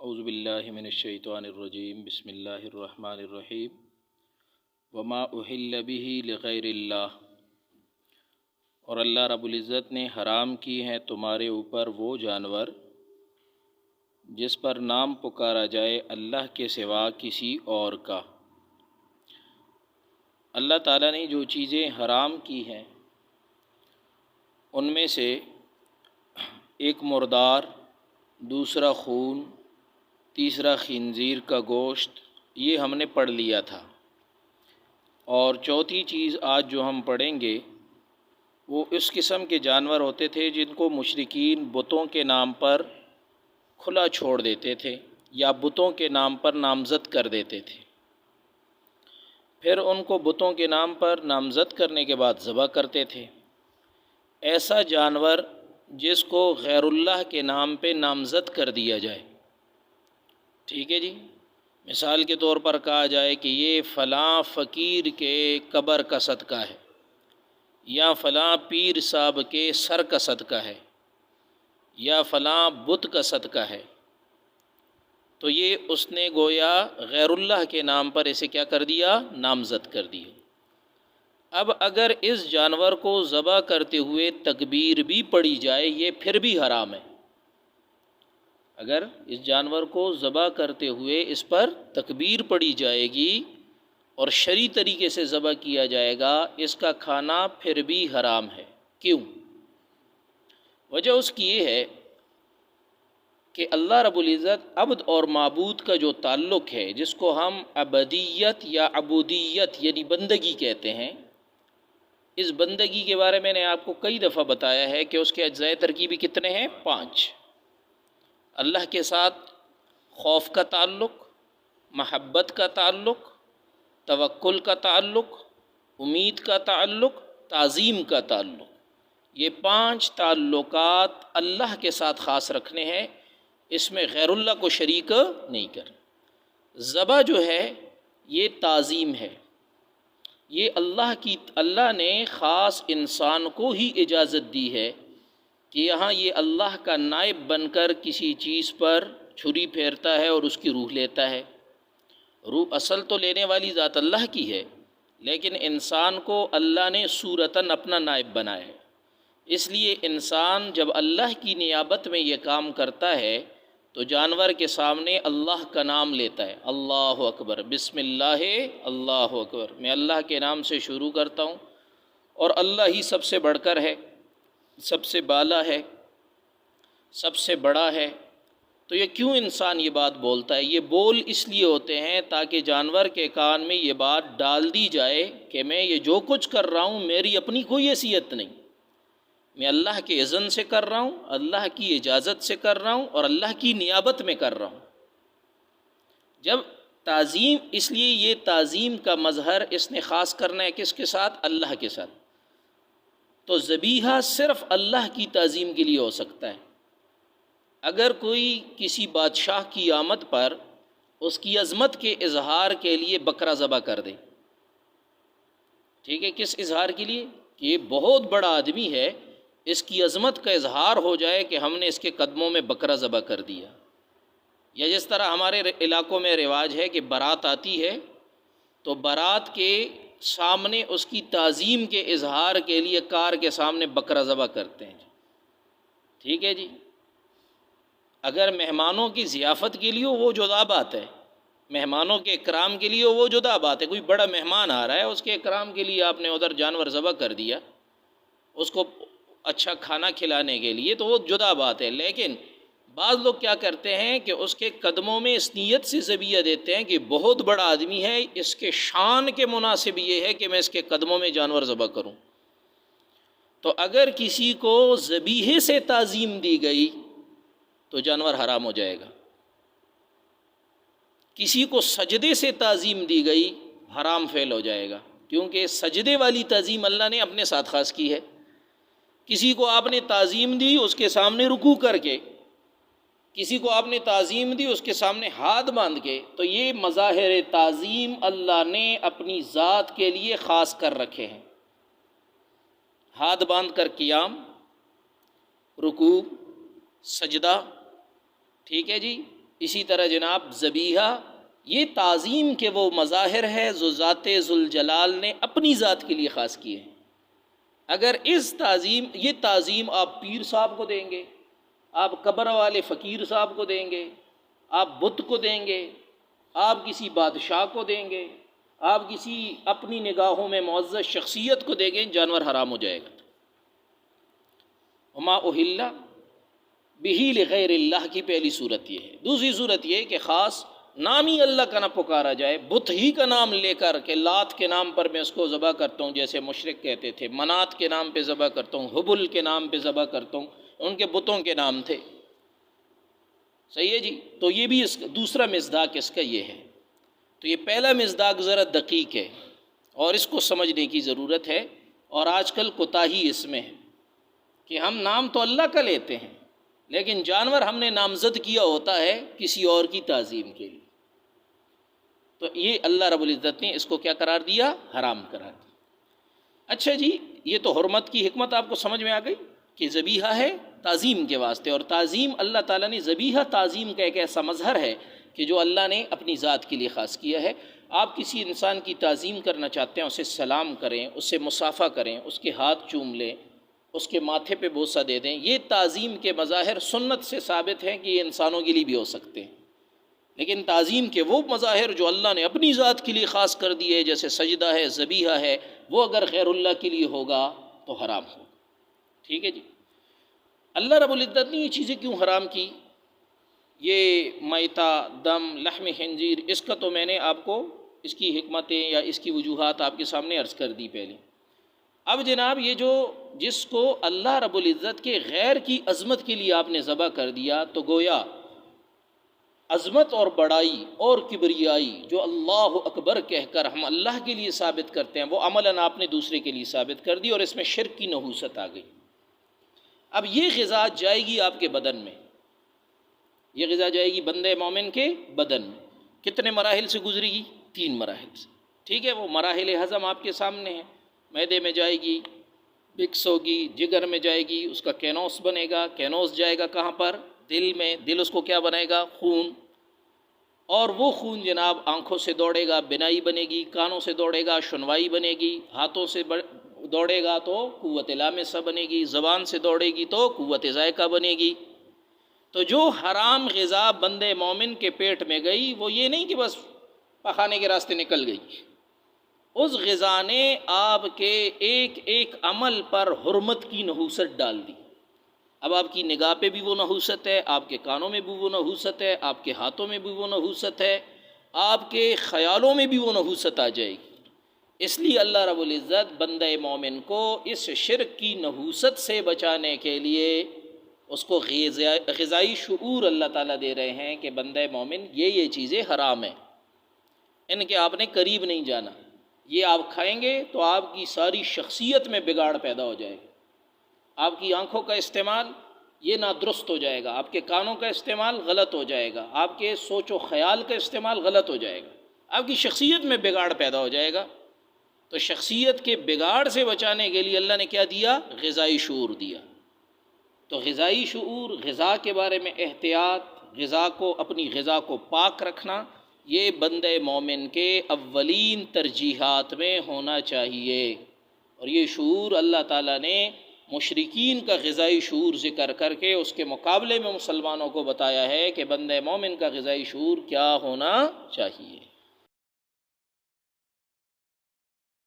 اعوذ باللہ من الشیطان الرجیم بسم اللہ الرحمن الرحیم وما احل به لغیر اللہ، اور اللہ رب العزت نے حرام کی ہیں تمہارے اوپر وہ جانور جس پر نام پکارا جائے اللہ کے سوا کسی اور کا۔ اللہ تعالیٰ نے جو چیزیں حرام کی ہیں ان میں سے ایک مردار، دوسرا خون، تیسرا خنزیر کا گوشت، یہ ہم نے پڑھ لیا تھا۔ اور چوتھی چیز آج جو ہم پڑھیں گے وہ اس قسم کے جانور ہوتے تھے جن کو مشرکین بتوں کے نام پر کھلا چھوڑ دیتے تھے یا بتوں کے نام پر نامزد کر دیتے تھے، پھر ان کو بتوں کے نام پر نامزد کرنے کے بعد ذبح کرتے تھے۔ ایسا جانور جس کو غیر اللہ کے نام پہ نامزد کر دیا جائے، ٹھیک ہے جی، مثال کے طور پر کہا جائے کہ یہ فلاں فقیر کے قبر کا صدقہ ہے یا فلاں پیر صاحب کے سر کا صدقہ ہے یا فلاں بت کا صدقہ ہے، تو یہ اس نے گویا غیر اللہ کے نام پر اسے کیا کر دیا؟ نامزد کر دیا۔ اب اگر اس جانور کو ذبح کرتے ہوئے تکبیر بھی پڑھی جائے یہ پھر بھی حرام ہے۔ اگر اس جانور کو ذبح کرتے ہوئے اس پر تکبیر پڑھی جائے گی اور شرعی طریقے سے ذبح کیا جائے گا، اس کا کھانا پھر بھی حرام ہے۔ کیوں؟ وجہ اس کی یہ ہے کہ اللہ رب العزت عبد اور معبود کا جو تعلق ہے، جس کو ہم عبدیت یا عبودیت یعنی بندگی کہتے ہیں، اس بندگی کے بارے میں نے آپ کو کئی دفعہ بتایا ہے کہ اس کے اجزائے ترکیبی کتنے ہیں؟ 5۔ اللہ کے ساتھ خوف کا تعلق، محبت کا تعلق، توکل کا تعلق، امید کا تعلق، تعظیم کا تعلق، یہ 5 تعلقات اللہ کے ساتھ خاص رکھنے ہیں، اس میں غیر اللہ کو شریک نہیں کرنا۔ ذبح جو ہے یہ تعظیم ہے، یہ اللہ نے خاص انسان کو ہی اجازت دی ہے کہ یہاں یہ اللہ کا نائب بن کر کسی چیز پر چھری پھیرتا ہے اور اس کی روح لیتا ہے۔ روح اصل تو لینے والی ذات اللہ کی ہے، لیکن انسان کو اللہ نے صورتاً اپنا نائب بنایا ہے۔ اس لیے انسان جب اللہ کی نیابت میں یہ کام کرتا ہے تو جانور کے سامنے اللہ کا نام لیتا ہے، اللہ اکبر، بسم اللہ، اللہ اکبر، میں اللہ کے نام سے شروع کرتا ہوں اور اللہ ہی سب سے بڑھ کر ہے، سب سے بالا ہے، سب سے بڑا ہے۔ تو یہ کیوں انسان یہ بات بولتا ہے؟ یہ بول اس لیے ہوتے ہیں تاکہ جانور کے کان میں یہ بات ڈال دی جائے کہ میں یہ جو کچھ کر رہا ہوں میری اپنی کوئی حیثیت نہیں، میں اللہ کے اذن سے کر رہا ہوں، اللہ کی اجازت سے کر رہا ہوں اور اللہ کی نیابت میں کر رہا ہوں۔ جب تعظیم، اس لیے یہ تعظیم کا مظہر اس نے خاص کرنا ہے کس کے ساتھ؟ اللہ کے ساتھ۔ تو ذبیحہ صرف اللہ کی تعظیم کے لیے ہو سکتا ہے۔ اگر کوئی کسی بادشاہ کی آمد پر اس کی عظمت کے اظہار کے لیے بکرا ذبح کر دے، ٹھیک ہے، کس اظہار کے لیے؟ کہ یہ بہت بڑا آدمی ہے، اس کی عظمت کا اظہار ہو جائے کہ ہم نے اس کے قدموں میں بکرا ذبح کر دیا۔ یا جس طرح ہمارے علاقوں میں رواج ہے کہ بارات آتی ہے تو بارات کے سامنے اس کی تعظیم کے اظہار کے لیے کار کے سامنے بکرا ذبح کرتے ہیں، ٹھیک ہے جی۔ اگر مہمانوں کی ضیافت کے لیے وہ جدا بات ہے، مہمانوں کے اکرام کے لیے وہ جدا بات ہے، کوئی بڑا مہمان آ رہا ہے اس کے اکرام کے لیے آپ نے ادھر جانور ذبح کر دیا اس کو اچھا کھانا کھلانے کے لیے، تو وہ جدا بات ہے۔ لیکن بعض لوگ کیا کرتے ہیں کہ اس کے قدموں میں اس نیت سے ذبیحہ دیتے ہیں کہ بہت بڑا آدمی ہے، اس کے شان کے مناسب یہ ہے کہ میں اس کے قدموں میں جانور ذبح کروں۔ تو اگر کسی کو ذبیحے سے تعظیم دی گئی تو جانور حرام ہو جائے گا، کسی کو سجدے سے تعظیم دی گئی حرام فعل ہو جائے گا، کیونکہ سجدے والی تعظیم اللہ نے اپنے ساتھ خاص کی ہے۔ کسی کو آپ نے تعظیم دی اس کے سامنے رکوع کر کے، کسی کو آپ نے تعظیم دی اس کے سامنے ہاتھ باندھ کے، تو یہ مظاہر تعظیم اللہ نے اپنی ذات کے لیے خاص کر رکھے ہیں۔ ہاتھ باندھ کر قیام، رکوع، سجدہ، ٹھیک ہے جی، اسی طرح جناب ذبیحہ، یہ تعظیم کے وہ مظاہر ہے جو ذات ذوالجلال نے اپنی ذات کے لیے خاص کیے ہیں۔ اگر یہ تعظیم آپ پیر صاحب کو دیں گے، آپ قبر والے فقیر صاحب کو دیں گے، آپ بت کو دیں گے، آپ کسی بادشاہ کو دیں گے، آپ کسی اپنی نگاہوں میں معزز شخصیت کو دیں گے، جانور حرام ہو جائے گا۔ وما اہل بہ لغیر اللہ کی پہلی صورت یہ ہے۔ دوسری صورت یہ کہ خاص نام ہی اللہ کا نہ پکارا جائے، بت ہی کا نام لے کر کہ لات کے نام پر میں اس کو ذبح کرتا ہوں، جیسے مشرک کہتے تھے، منات کے نام پہ ذبح کرتا ہوں، حبل کے نام پہ ذبح کرتا ہوں، ان کے بتوں کے نام تھے۔ صحیح ہے جی؟ تو یہ بھی دوسرا مصداق اس کا یہ ہے۔ تو یہ پہلا مصداق ذرا دقیق ہے اور اس کو سمجھنے کی ضرورت ہے، اور آج کل کوتاہی اس میں ہے کہ ہم نام تو اللہ کا لیتے ہیں لیکن جانور ہم نے نامزد کیا ہوتا ہے کسی اور کی تعظیم کے لیے۔ تو یہ اللہ رب العزت نے اس کو کیا قرار دیا؟ حرام قرار دیا۔ اچھا جی، یہ تو حرمت کی حکمت آپ کو سمجھ میں آ گئی کہ ذبیحہ ہے تعظیم کے واسطے، اور تعظیم اللہ تعالیٰ نے ذبیحہ تعظیم کا ایک ایسا مظہر ہے کہ جو اللہ نے اپنی ذات کے لیے خاص کیا ہے۔ آپ کسی انسان کی تعظیم کرنا چاہتے ہیں، اسے سلام کریں، اس سے مصافحہ کریں، اس کے ہاتھ چوم لیں، اس کے ماتھے پہ بوسہ دے دیں، یہ تعظیم کے مظاہر سنت سے ثابت ہیں کہ یہ انسانوں کے لیے بھی ہو سکتے ہیں۔ لیکن تعظیم کے وہ مظاہر جو اللہ نے اپنی ذات کے لیے خاص کر دیے، جیسے سجدہ ہے، ذبیحہ ہے، وہ اگر غیر اللہ کے لیے ہوگا تو حرام ہوگا۔ ٹھیک ہے جی؟ اللہ رب العزت نے یہ چیزیں کیوں حرام کی؟ یہ میتہ، دم، لحم خنزیر، اس کا تو میں نے آپ کو اس کی حکمتیں یا اس کی وجوہات آپ کے سامنے عرض کر دی پہلے۔ اب جناب یہ جس کو اللہ رب العزت کے غیر کی عظمت کے لیے آپ نے ذبح کر دیا، تو گویا عظمت اور بڑائی اور کبریائی جو اللہ اکبر کہہ کر ہم اللہ کے لیے ثابت کرتے ہیں، وہ عملاً آپ نے دوسرے کے لیے ثابت کر دی، اور اس میں شرک کی نحوست آ گئی۔ اب یہ غذا جائے گی آپ کے بدن میں، یہ غذا جائے گی بندے مومن کے بدن میں، کتنے مراحل سے گزرے گی؟ 3 مراحل سے۔ ٹھیک ہے؟ وہ مراحل ہضم آپ کے سامنے ہیں۔ معدے میں جائے گی، بکس ہوگی، جگر میں جائے گی، اس کا کینوس بنے گا، کینوس جائے گا کہاں پر؟ دل میں، دل اس کو کیا بنائے گا؟ خون، اور وہ خون جناب آنکھوں سے دوڑے گا، بینائی بنے گی، کانوں سے دوڑے گا، شنوائی بنے گی، ہاتھوں سے دوڑے گا تو قوت لامسہ بنے گی، زبان سے دوڑے گی تو قوت ذائقہ بنے گی۔ تو جو حرام غذا بندے مومن کے پیٹ میں گئی، وہ یہ نہیں کہ بس پخانے کے راستے نکل گئی، اس غذا نے آپ کے ایک ایک عمل پر حرمت کی نحوست ڈال دی۔ اب آپ کی نگاہ پہ بھی وہ نحوست ہے، آپ کے کانوں میں بھی وہ نحوست ہے، آپ کے ہاتھوں میں بھی وہ نحوست ہے، آپ کے خیالوں میں بھی وہ نحوست آ جائے گی۔ اس لیے اللہ رب العزت بندہ مومن کو اس شرک کی نحوست سے بچانے کے لیے اس کو غذائی شعور اللہ تعالیٰ دے رہے ہیں کہ بندہ مومن یہ چیزیں حرام ہیں، ان کے آپ نے قریب نہیں جانا، یہ آپ کھائیں گے تو آپ کی ساری شخصیت میں بگاڑ پیدا ہو جائے گا، آپ کی آنکھوں کا استعمال یہ نادرست ہو جائے گا، آپ کے کانوں کا استعمال غلط ہو جائے گا، آپ کے سوچ و خیال کا استعمال غلط ہو جائے گا، آپ کی شخصیت میں بگاڑ پیدا ہو جائے گا۔ تو شخصیت کے بگاڑ سے بچانے کے لیے اللہ نے کیا دیا؟ غذائی شعور دیا۔ تو غذائی شعور، غذا کے بارے میں احتیاط، اپنی غذا کو پاک رکھنا، یہ بندے مومن کے اولین ترجیحات میں ہونا چاہیے۔ اور یہ شعور اللہ تعالیٰ نے مشرکین کا غذائی شعور ذکر کر کے اس کے مقابلے میں مسلمانوں کو بتایا ہے کہ بندے مومن کا غذائی شعور کیا ہونا چاہیے۔